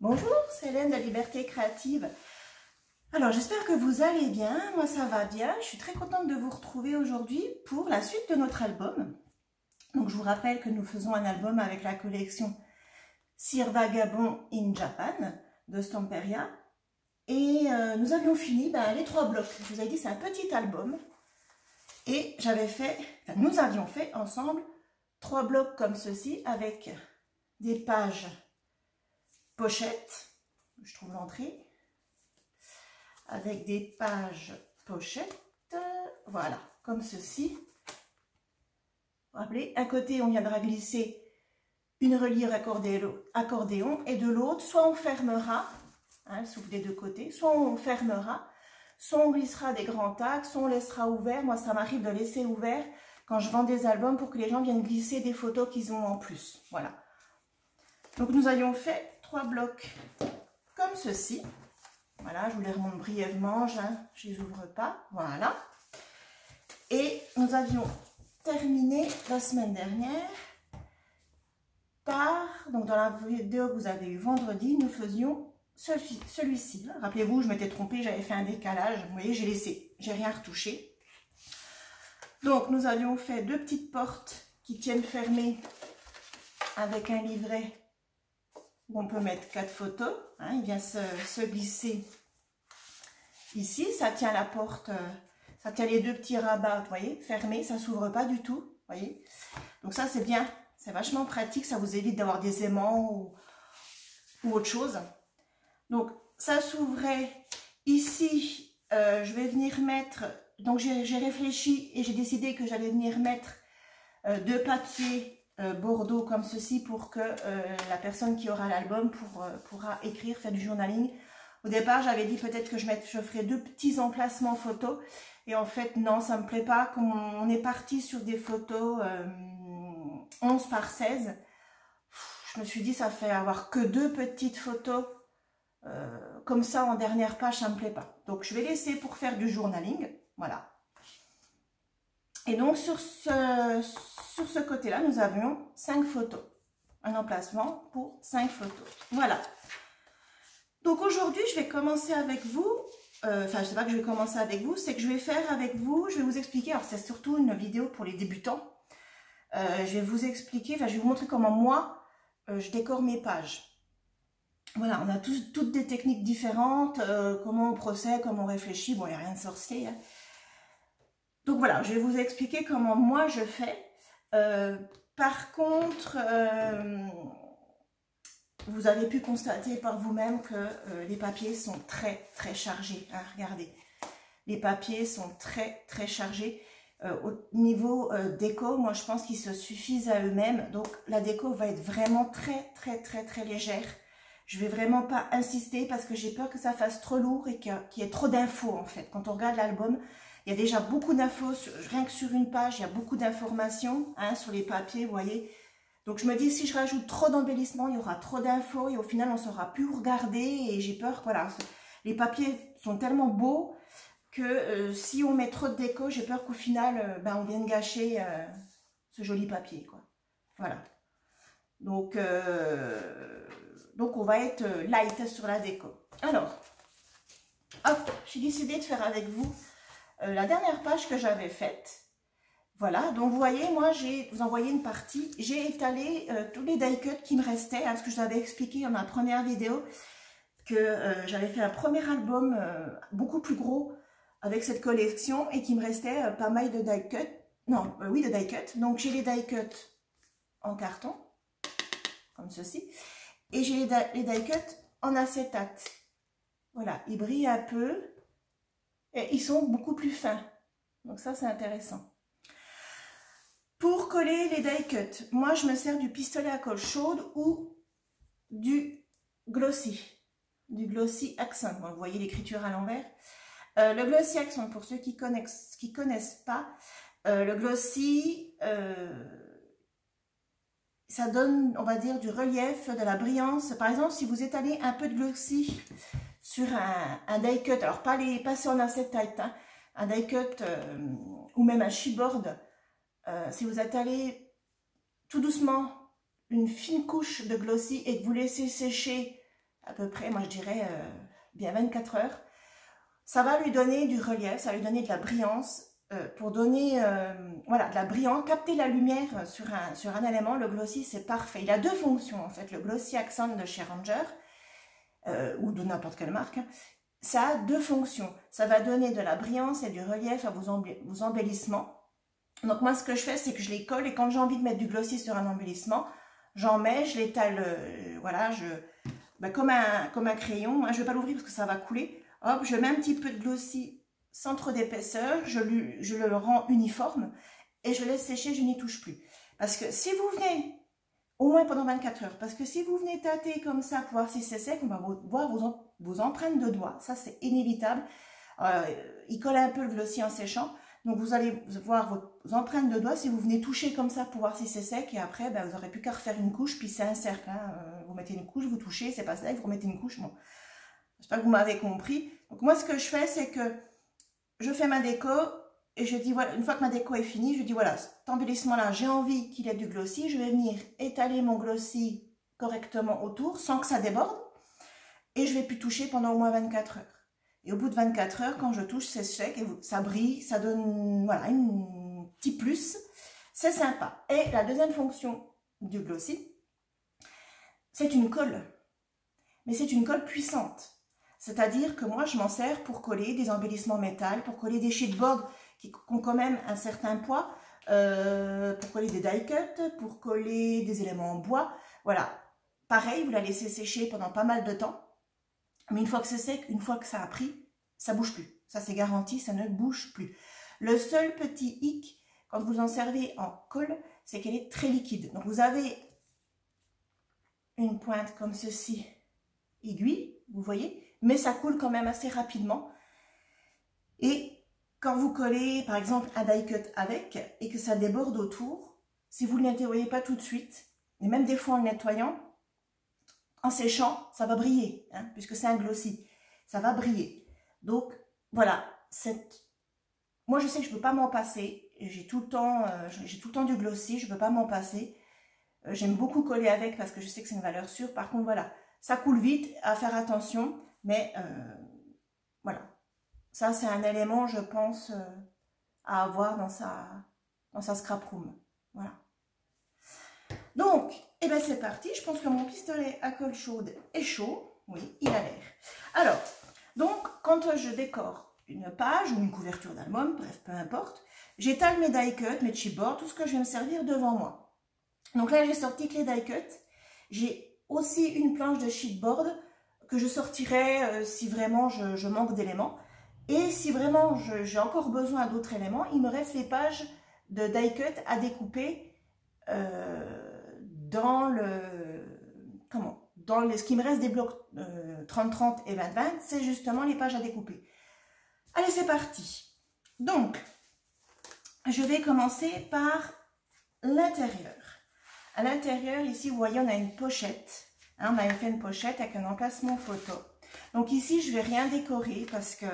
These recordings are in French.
Bonjour, c'est Hélène de Liberté Créative. Alors j'espère que vous allez bien, moi ça va bien. Je suis très contente de vous retrouver aujourd'hui pour la suite de notre album. Donc je vous rappelle que nous faisons un album avec la collection Cire Vagabond in Japan de Stamperia. Et nous avions fini les 3 blocs. Je vous ai dit c'est un petit album. Et nous avions fait ensemble 3 blocs comme ceci avec des pages pochettes, je trouve l'entrée, avec des pages pochettes, voilà, comme ceci. Vous vous rappelez, un côté on viendra glisser une reliure accordéon et de l'autre, soit on fermera, souffle des 2 côtés, soit on fermera, soit on glissera des grands tacs, soit on laissera ouvert. Moi ça m'arrive de laisser ouvert quand je vends des albums pour que les gens viennent glisser des photos qu'ils ont en plus, voilà. Donc nous avions fait 3 blocs comme ceci. Voilà, je vous les remonte brièvement, je ne les ouvre pas. Voilà. Et nous avions terminé la semaine dernière par, donc dans la vidéo que vous avez eu vendredi, nous faisions celui-ci. Rappelez-vous, je m'étais trompée, j'avais fait un décalage. Vous voyez, j'ai rien retouché. Donc nous avions fait 2 petites portes qui tiennent fermées avec un livret où on peut mettre 4 photos. Il vient se glisser ici. Ça tient la porte, ça tient les 2 petits rabats, vous voyez, fermés. Ça ne s'ouvre pas du tout, vous voyez. Donc ça, c'est bien. C'est vachement pratique. Ça vous évite d'avoir des aimants ou autre chose. Donc, ça s'ouvrait ici. Je vais venir mettre... Donc, j'ai réfléchi et j'ai décidé que j'allais venir mettre 2 papiers bordeaux comme ceci pour que la personne qui aura l'album pourra écrire, faire du journaling. Au départ, j'avais dit peut-être que je ferais 2 petits emplacements photos. Et en fait, non, ça ne me plaît pas. Comme on est parti sur des photos 11 par 16, je me suis dit, ça fait avoir que 2 petites photos comme ça en dernière page, ça ne me plaît pas. Donc, je vais laisser pour faire du journaling. Voilà. Et donc, sur ce côté-là, nous avions 5 photos. Un emplacement pour 5 photos. Voilà. Donc, aujourd'hui, je vais commencer avec vous. Enfin, je ne sais pas que je vais commencer avec vous. C'est que je vais faire avec vous, je vais vous expliquer. Alors, c'est surtout une vidéo pour les débutants. Je vais vous expliquer, enfin, je vais vous montrer comment moi, je décore mes pages. Voilà, on a toutes des techniques différentes. Comment on procède, comment on réfléchit. Bon, il n'y a rien de sorcier, hein. Donc voilà, je vais vous expliquer comment moi je fais. Par contre, vous avez pu constater par vous-même que les papiers sont très chargés. Regardez, les papiers sont très chargés. Au niveau déco, moi je pense qu'ils se suffisent à eux-mêmes. Donc la déco va être vraiment très légère. Je vais vraiment pas insister parce que j'ai peur que ça fasse trop lourd et qu'il y ait trop d'infos en fait. Quand on regarde l'album, il y a déjà beaucoup d'infos, rien que sur une page, il y a beaucoup d'informations sur les papiers, vous voyez. Donc je me dis, si je rajoute trop d'embellissement, il y aura trop d'infos et au final, on ne saura plus où regarder. Et j'ai peur, voilà, les papiers sont tellement beaux que si on met trop de déco, j'ai peur qu'au final, on vienne gâcher ce joli papier, quoi. Voilà. Donc on va être light sur la déco. Alors, hop, j'ai décidé de faire avec vous la dernière page que j'avais faite. Voilà, donc vous voyez, moi, je vous envoyé une partie. J'ai étalé tous les die cuts qui me restaient, ce que je vous avais expliqué dans ma première vidéo, que j'avais fait un premier album beaucoup plus gros avec cette collection et qu'il me restait pas mal de die cuts. Non, oui, de die cuts. Donc, j'ai les die cuts en carton, comme ceci. Et j'ai les die cuts en acétate. Voilà, ils brillent un peu. Et ils sont beaucoup plus fins. Donc ça, c'est intéressant. Pour coller les die cuts, moi, je me sers du pistolet à colle chaude ou du glossy. Du glossy accent. Bon, vous voyez l'écriture à l'envers. Le glossy accent, pour ceux qui connaissent pas, le glossy, ça donne, on va dire, du relief, de la brillance. Par exemple, si vous étalez un peu de glossy sur un die cut, alors pas passer en acétate, un die cut ou même un chipboard, si vous étalez tout doucement une fine couche de glossy et que vous laissez sécher à peu près, moi je dirais bien 24 heures. Ça va lui donner du relief, ça va lui donner de la brillance, pour donner voilà, de la brillance, capter la lumière sur un élément. Le glossy, c'est parfait. Il a deux fonctions en fait. Le glossy accent de chez Ranger, ou de n'importe quelle marque, hein, ça a deux fonctions. Ça va donner de la brillance et du relief à vos embellissements. Donc moi, ce que je fais, c'est que je les colle, et quand j'ai envie de mettre du glossy sur un embellissement, j'en mets, je l'étale, voilà, comme un crayon. Hein, je ne vais pas l'ouvrir parce que ça va couler. Hop, je mets un petit peu de glossy sans trop d'épaisseur, je le rends uniforme et je laisse sécher, je n'y touche plus. Parce que si vous venez, au moins pendant 24 heures, parce que si vous venez tâter comme ça pour voir si c'est sec, on va voir vos empreintes de doigts, ça c'est inévitable. Il colle un peu le glossy en séchant, donc vous allez voir vos empreintes de doigts si vous venez toucher comme ça pour voir si c'est sec, et après ben, vous n'aurez plus qu'à refaire une couche, puis c'est un cercle. Hein. Vous mettez une couche, vous touchez, c'est pas sec, vous remettez une couche, bon. J'espère que vous m'avez compris. Donc moi ce que je fais, c'est que je fais ma déco et je dis voilà, une fois que ma déco est finie, je dis voilà, cet embellissement là, j'ai envie qu'il ait du glossy, je vais venir étaler mon glossy correctement autour sans que ça déborde, et je vais plus toucher pendant au moins 24 heures. Et au bout de 24 heures, quand je touche, c'est sec et ça brille, ça donne voilà, un petit plus, c'est sympa. Et la deuxième fonction du glossy, c'est une colle, mais c'est une colle puissante. C'est-à-dire que moi, je m'en sers pour coller des embellissements métal, pour coller des sheetboards qui ont quand même un certain poids, pour coller des die cuts, pour coller des éléments en bois. Voilà. Pareil, vous la laissez sécher pendant pas mal de temps. Mais une fois que c'est sec, une fois que ça a pris, ça ne bouge plus. Ça, c'est garanti, ça ne bouge plus. Le seul petit hic, quand vous en servez en colle, c'est qu'elle est très liquide. Donc, vous avez une pointe comme ceci, aiguille, vous voyez, mais ça coule quand même assez rapidement. Et quand vous collez par exemple un die cut avec et que ça déborde autour, si vous ne le nettoyez pas tout de suite, et même des fois en le nettoyant, en séchant, ça va briller, hein, puisque c'est un glossy, ça va briller. Donc voilà, moi je sais que je ne peux pas m'en passer, j'ai tout le temps du glossy, je ne peux pas m'en passer. J'aime beaucoup coller avec parce que je sais que c'est une valeur sûre. Par contre voilà, ça coule vite, à faire attention. Mais voilà, ça c'est un élément, je pense, à avoir dans sa scrap room. Voilà. Donc, eh ben c'est parti. Je pense que mon pistolet à colle chaude est chaud. Oui, il a l'air. Alors, donc, quand je décore une page ou une couverture d'album, bref, peu importe, j'étale mes die cuts, mes chipboards, tout ce que je vais me servir devant moi. Donc là, j'ai sorti que les die cuts. J'ai aussi une planche de sheetboard que je sortirai si vraiment je manque d'éléments. Et si vraiment j'ai encore besoin d'autres éléments, il me reste les pages de die cut à découper dans ce qui me reste des blocs 30-30 et 20-20, c'est justement les pages à découper. Allez, c'est parti. Donc, je vais commencer par l'intérieur. À l'intérieur, ici, vous voyez, on a une pochette. Hein, on avait fait une pochette avec un emplacement photo. Donc ici, je ne vais rien décorer parce que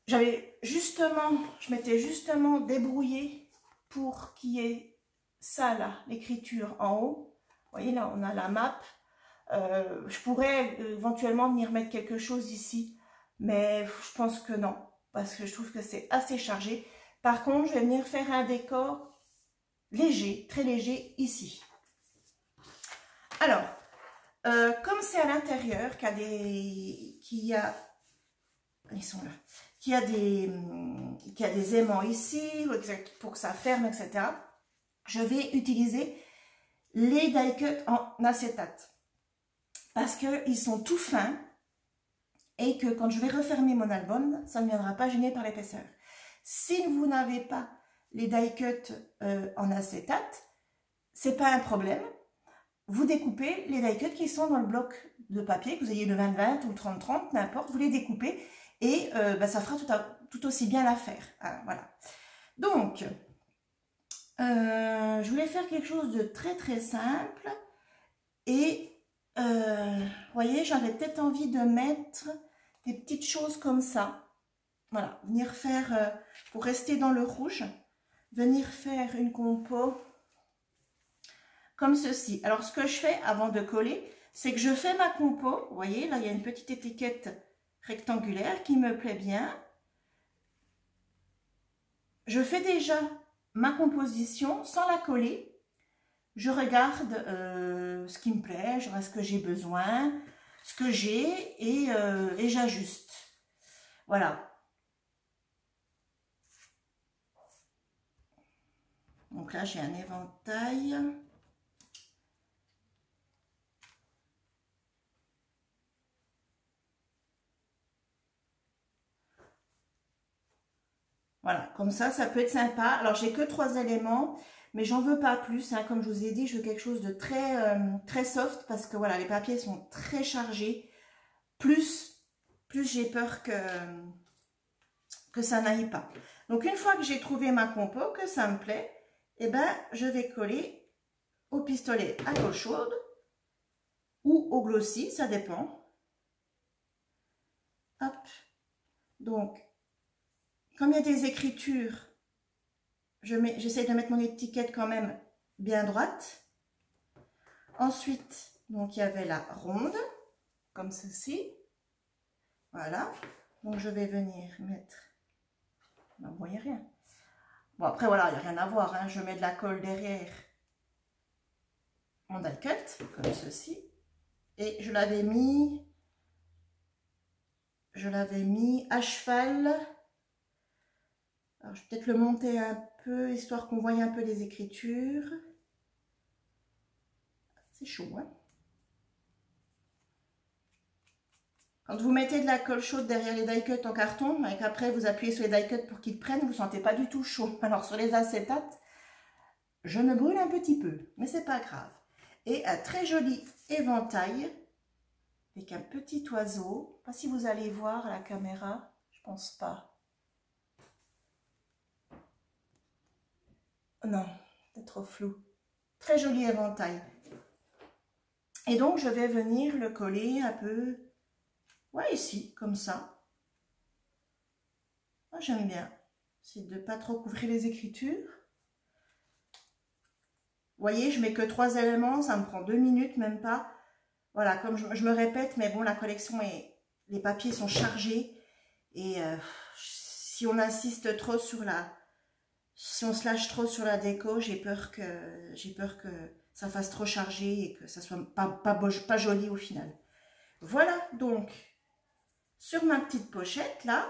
je m'étais justement débrouillée pour qu'il y ait ça là, l'écriture en haut. Vous voyez, là, on a la map. Je pourrais éventuellement venir mettre quelque chose ici, mais je pense que non, parce que je trouve que c'est assez chargé. Par contre, je vais venir faire un décor léger, très léger ici. Alors, comme c'est à l'intérieur qu'il y a des aimants ici pour que ça ferme, etc. Je vais utiliser les die cuts en acétate parce qu'ils sont tout fins et que quand je vais refermer mon album, ça ne viendra pas gêner par l'épaisseur. Si vous n'avez pas les die cuts en acétate, c'est pas un problème. Vous découpez les die cuts qui sont dans le bloc de papier, que vous ayez le 20-20 ou le 30-30, n'importe, vous les découpez et ça fera tout aussi bien l'affaire. Hein, voilà. Donc, je voulais faire quelque chose de très très simple et vous voyez, j'avais peut-être envie de mettre des petites choses comme ça. Voilà, venir faire, pour rester dans le rouge, venir faire une compo comme ceci. Alors, ce que je fais avant de coller, c'est que je fais ma compo. Vous voyez, là, il y a une petite étiquette rectangulaire qui me plaît bien. Je fais déjà ma composition sans la coller. Je regarde ce qui me plaît, je regarde ce que j'ai besoin, ce que j'ai et j'ajuste. Voilà. Donc là, j'ai un éventail. Voilà, comme ça peut être sympa. Alors, j'ai que 3 éléments, mais j'en veux pas plus. Hein. Comme je vous ai dit, je veux quelque chose de très soft parce que voilà, les papiers sont très chargés. Plus j'ai peur que ça n'aille pas. Donc, une fois que j'ai trouvé ma compo, que ça me plaît, eh ben, je vais coller au pistolet à colle chaude ou au glossy, ça dépend. Hop. Donc, comme il y a des écritures, j'essaie de mettre mon étiquette quand même bien droite. Ensuite, donc il y avait la ronde, comme ceci. Voilà. Donc je vais venir mettre... Non, vous voyez rien. Bon, après voilà, il n'y a rien à voir. Hein. Je mets de la colle derrière mon die cut, comme ceci. Et je l'avais mis à cheval. Alors, je vais peut-être le monter un peu, histoire qu'on voie un peu les écritures. C'est chaud, hein? Quand vous mettez de la colle chaude derrière les die cuts en carton, et qu'après vous appuyez sur les die cuts pour qu'ils prennent, vous ne sentez pas du tout chaud. Alors, sur les acétates, je me brûle un petit peu, mais c'est pas grave. Et un très joli éventail avec un petit oiseau. Je ne sais pas si vous allez voir à la caméra, je pense pas. Non, c'est trop flou. Très joli éventail. Et donc, je vais venir le coller un peu, ouais, ici, comme ça. Moi, j'aime bien. C'est de ne pas trop couvrir les écritures. Vous voyez, je mets que 3 éléments, ça me prend 2 minutes, même pas. Voilà, comme je me répète, mais bon, la collection est... Les papiers sont chargés. Et si on insiste trop sur la... Si on se lâche trop sur la déco, j'ai peur que ça fasse trop chargé et que ça soit pas joli au final. Voilà, donc, sur ma petite pochette, là,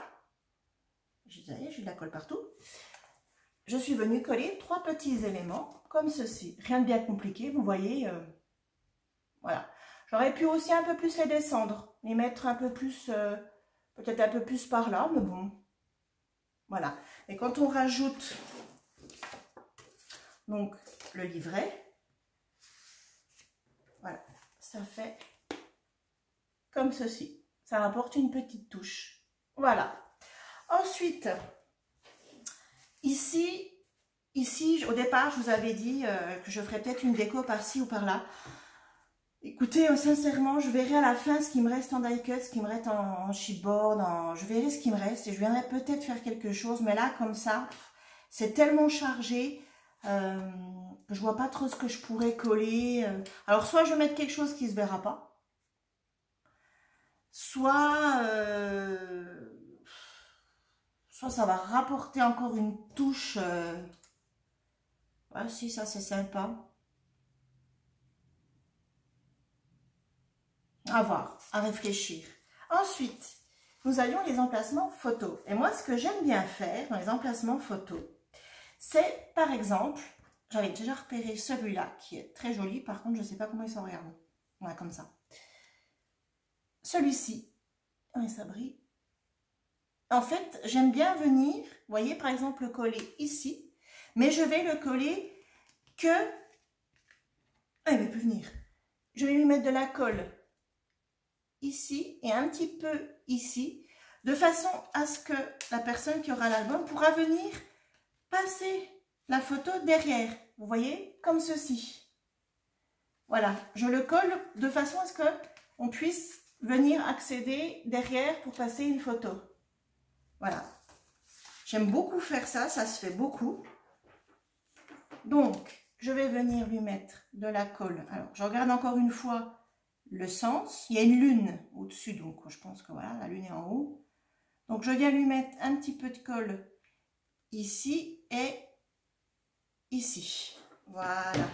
j'ai de la colle partout, je suis venue coller 3 petits éléments, comme ceci. Rien de bien compliqué, vous voyez, voilà. J'aurais pu aussi un peu plus les descendre, les mettre un peu plus, peut-être un peu plus par là, mais bon, voilà. Et quand on rajoute donc le livret, voilà, ça fait comme ceci. Ça apporte une petite touche. Voilà. Ensuite, ici, au départ, je vous avais dit que je ferais peut-être une déco par-ci ou par-là. Écoutez, sincèrement, je verrai à la fin ce qui me reste en die cut, ce qui me reste en chipboard, je verrai ce qui me reste et je viendrai peut-être faire quelque chose. Mais là, comme ça, c'est tellement chargé que je vois pas trop ce que je pourrais coller. Alors, soit je vais mettre quelque chose qui se verra pas, soit ça va rapporter encore une touche. Ah si, ça c'est sympa. À voir, à réfléchir. Ensuite, nous avions les emplacements photos. Et moi, ce que j'aime bien faire dans les emplacements photos, c'est, par exemple, j'avais déjà repéré celui-là, qui est très joli. Par contre, je ne sais pas comment il s'en regarde. Voilà, comme ça. Celui-ci, oui, ça brille. En fait, j'aime bien venir, vous voyez, par exemple, le coller ici. Mais je vais le coller que... Ah, il ne veut plus venir. Je vais lui mettre de la colle ici et un petit peu ici, de façon à ce que la personne qui aura l'album pourra venir passer la photo derrière. Vous voyez, comme ceci. Voilà, je le colle de façon à ce qu'on puisse venir accéder derrière pour passer une photo. Voilà. J'aime beaucoup faire ça, ça se fait beaucoup. Donc, je vais venir lui mettre de la colle. Alors, je regarde encore une fois le sens. Il y a une lune au-dessus, donc je pense que voilà, la lune est en haut. Donc je viens lui mettre un petit peu de colle ici et ici. Voilà.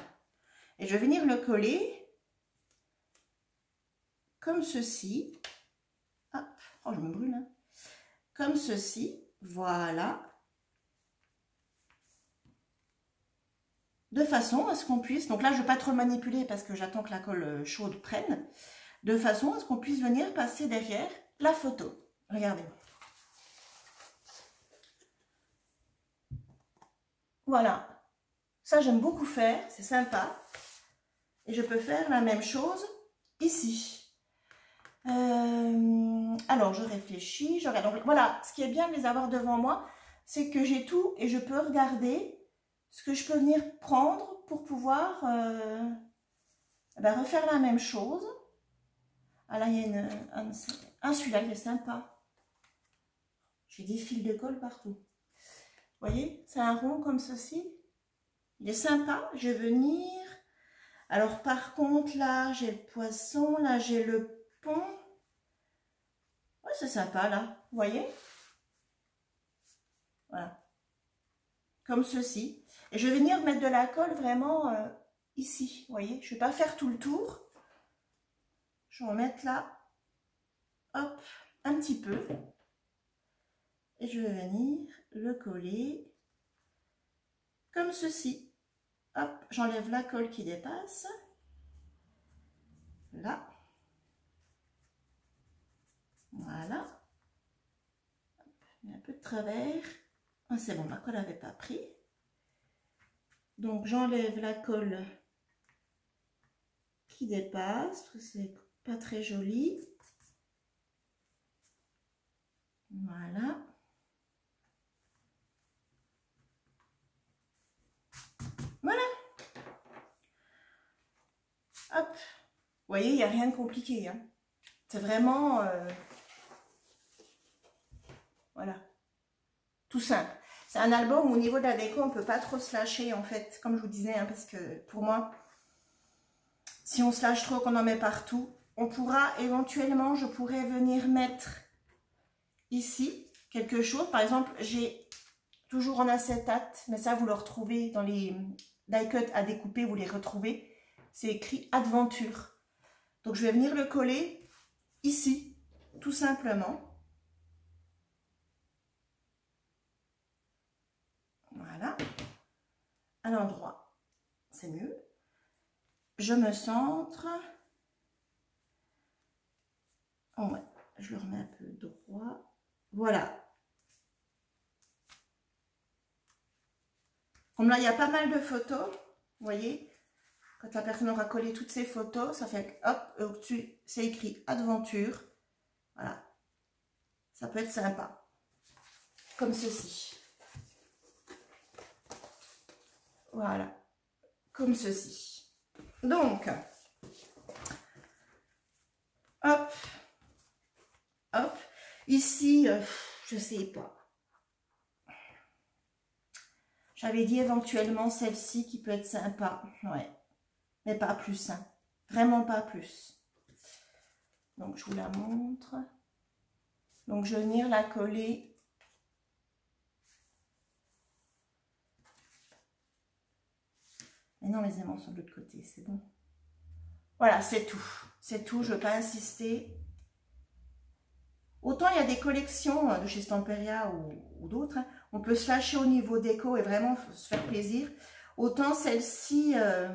Et je vais venir le coller comme ceci. Hop. Oh, je me brûle. Hein. Comme ceci. Voilà. De façon à ce qu'on puisse, donc là je ne vais pas trop manipuler parce que j'attends que la colle chaude prenne, de façon à ce qu'on puisse venir passer derrière la photo. Regardez. Voilà. Ça j'aime beaucoup faire, c'est sympa. Et je peux faire la même chose ici. Alors je réfléchis, je regarde. Donc voilà, ce qui est bien de les avoir devant moi, c'est que j'ai tout et je peux regarder ce que je peux venir prendre pour pouvoir refaire la même chose. Ah là, il y a celui-là, il est sympa. J'ai des fils de colle partout. Vous voyez, c'est un rond comme ceci. Il est sympa. Je vais venir. Alors par contre, là, j'ai le poisson. Là, j'ai le pont. Ouais, c'est sympa, là. Vous voyez? Voilà. Comme ceci. Et je vais venir mettre de la colle vraiment ici. Vous voyez? Je ne vais pas faire tout le tour. Je vais en mettre là. Hop, un petit peu. Et je vais venir le coller comme ceci. Hop, j'enlève la colle qui dépasse. Là. Voilà. Hop, un peu de travers. Ah, c'est bon, ma colle n'avait pas pris. Donc j'enlève la colle qui dépasse. C'est pas très joli. Voilà. Voilà. Hop. Vous voyez, il n'y a rien de compliqué. Hein. C'est vraiment... voilà. Tout simple. C'est un album où au niveau de la déco, on ne peut pas trop se lâcher, en fait, comme je vous disais, hein, parce que pour moi, si on se lâche trop, qu'on en met partout, on pourra éventuellement, je pourrais venir mettre ici quelque chose. Par exemple, j'ai toujours en acétate, mais ça, vous le retrouvez dans les die cut à découper, vous les retrouvez. C'est écrit Adventure. Donc, je vais venir le coller ici, tout simplement. Voilà. À l'endroit, c'est mieux. Je me centre. Oh ouais, je le remets un peu droit. Voilà. Comme là, il y a pas mal de photos. Vous voyez, quand la personne aura collé toutes ses photos, ça fait hop, au-dessus, c'est écrit Adventure. Voilà. Ça peut être sympa. Comme ceci. Voilà. Comme ceci. Donc, hop, hop. Ici, je sais pas. J'avais dit éventuellement celle-ci qui peut être sympa. Ouais. Mais pas plus. Hein. Vraiment pas plus. Donc, je vous la montre. Donc, je vais venir la coller. Mais non, les aimants sont de l'autre côté, c'est bon. Voilà, c'est tout. C'est tout, je ne veux pas insister. Autant il y a des collections de chez Stamperia ou d'autres, hein, on peut se lâcher au niveau déco et vraiment se faire plaisir. Autant celle-ci, c'est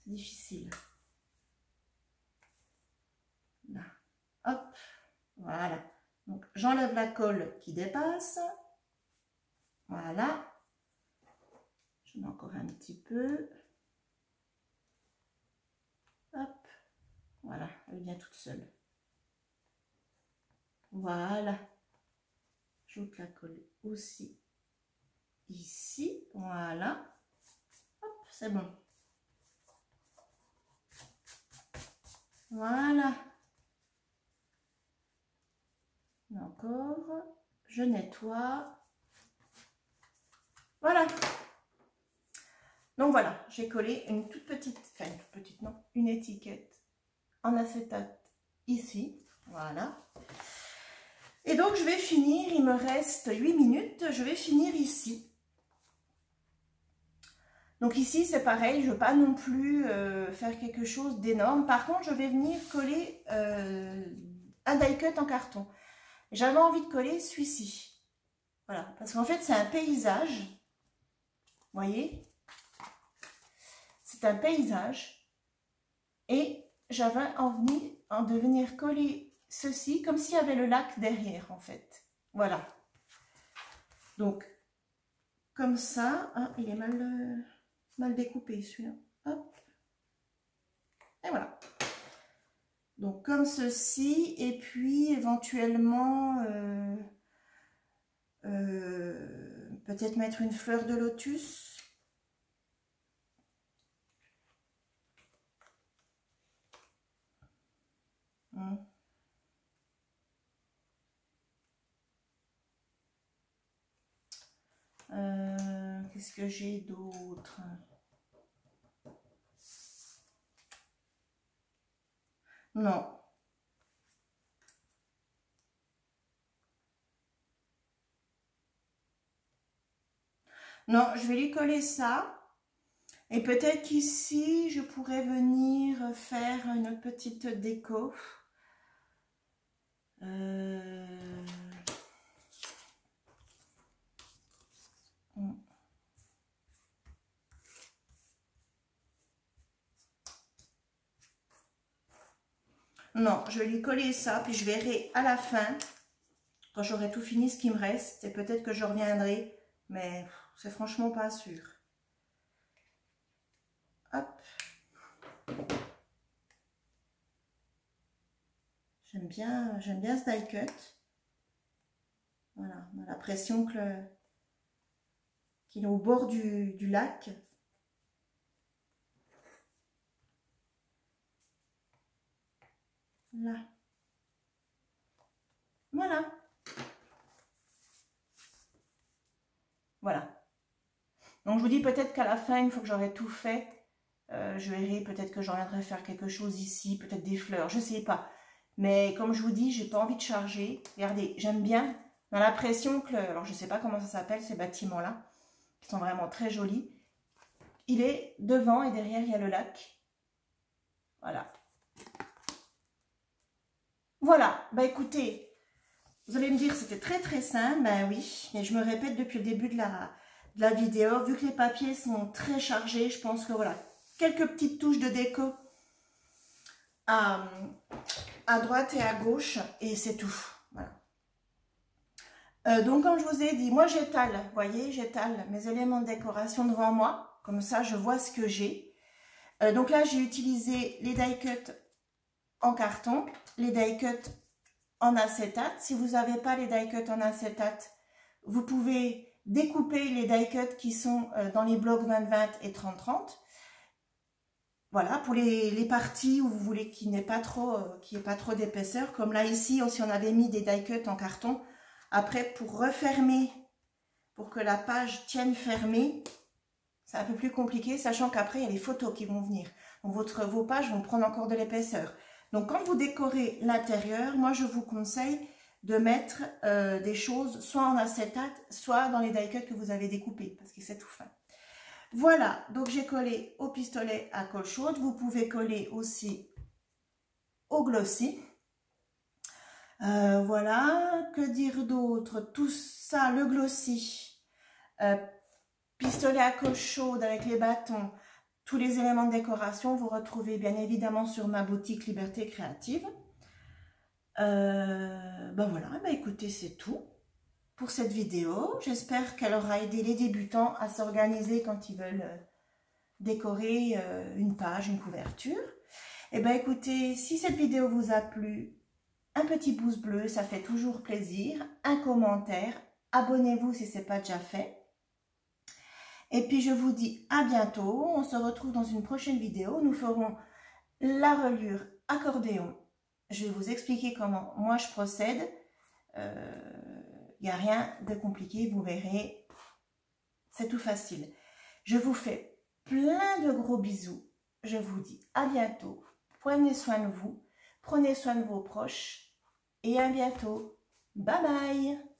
difficile. Là. Hop, voilà. Donc j'enlève la colle qui dépasse. Voilà. Je mets encore un petit peu. Hop. Voilà, elle vient toute seule. Voilà. J'ôte la colle aussi ici. Voilà. Hop, c'est bon. Voilà. Encore. Je nettoie. Voilà. Donc voilà, j'ai collé une toute petite, enfin une toute petite non, une étiquette en acétate ici, voilà. Et donc je vais finir, il me reste 8 minutes, je vais finir ici. Donc ici c'est pareil, je ne veux pas non plus faire quelque chose d'énorme. Par contre je vais venir coller un die cut en carton. J'avais envie de coller celui-ci. Voilà, parce qu'en fait c'est un paysage. Vous voyez? C'est un paysage. Et j'avais envie de venir coller ceci comme s'il y avait le lac derrière en fait. Voilà. Donc comme ça, hein, il est mal découpé celui-là. Hop. Et voilà. Donc comme ceci, et puis éventuellement peut-être mettre une fleur de lotus. Qu'est-ce que j'ai d'autre? Non. Non, je vais lui coller ça. Et peut-être qu'ici, je pourrais venir faire une petite déco. Non, je vais lui coller ça, puis je verrai à la fin, quand j'aurai tout fini, ce qui me reste. Et peut-être que je reviendrai, mais c'est franchement pas sûr. Hop. J'aime bien ce die cut. Voilà, on a l'impression qu'il est au bord du lac. Là. Voilà. Voilà. Donc je vous dis peut-être qu'à la fin, une fois que j'aurai tout fait, je verrai, peut-être que je reviendrai faire quelque chose ici, peut-être des fleurs, je ne sais pas. Mais comme je vous dis, j'ai pas envie de charger. Regardez, j'aime bien. On a l'impression que, alors je ne sais pas comment ça s'appelle ces bâtiments-là, qui sont vraiment très jolis. Il est devant et derrière il y a le lac. Voilà. Voilà, bah écoutez, vous allez me dire c'était très simple, ben oui, mais je me répète depuis le début de la vidéo, vu que les papiers sont très chargés, je pense que voilà, quelques petites touches de déco à droite et à gauche, et c'est tout, voilà. Donc comme je vous ai dit, moi j'étale, vous voyez, j'étale mes éléments de décoration devant moi, comme ça je vois ce que j'ai. Donc là j'ai utilisé les die cut en carton, les die cut en acétate. Si vous n'avez pas les die cut en acétate, vous pouvez découper les die cut qui sont dans les blocs 20-20 et 30-30. Voilà, pour les parties où vous voulez qu'il n'y ait pas trop d'épaisseur. Comme là ici, si on avait mis des die cut en carton, après pour refermer, pour que la page tienne fermée, c'est un peu plus compliqué, sachant qu'après il y a les photos qui vont venir. Donc vos pages vont prendre encore de l'épaisseur. Donc quand vous décorez l'intérieur, moi je vous conseille de mettre des choses soit en acétate, soit dans les die cut que vous avez découpés, parce que c'est tout fin. Voilà, donc j'ai collé au pistolet à colle chaude. Vous pouvez coller aussi au glossy. Voilà, que dire d'autre? Tout ça, le glossy, pistolet à colle chaude avec les bâtons, tous les éléments de décoration, vous retrouvez bien évidemment sur ma boutique Liberté Créative. Ben voilà, ben écoutez, c'est tout pour cette vidéo. J'espère qu'elle aura aidé les débutants à s'organiser quand ils veulent décorer une page, une couverture. Et ben écoutez, si cette vidéo vous a plu, un petit pouce bleu, ça fait toujours plaisir. Un commentaire, abonnez-vous si ce n'est pas déjà fait. Et puis je vous dis à bientôt. On se retrouve dans une prochaine vidéo. Nous ferons la reliure accordéon. Je vais vous expliquer comment moi je procède. Il n'y a rien de compliqué, vous verrez. C'est tout facile. Je vous fais plein de gros bisous. Je vous dis à bientôt Prenez soin de vous, prenez soin de vos proches et à bientôt. Bye bye!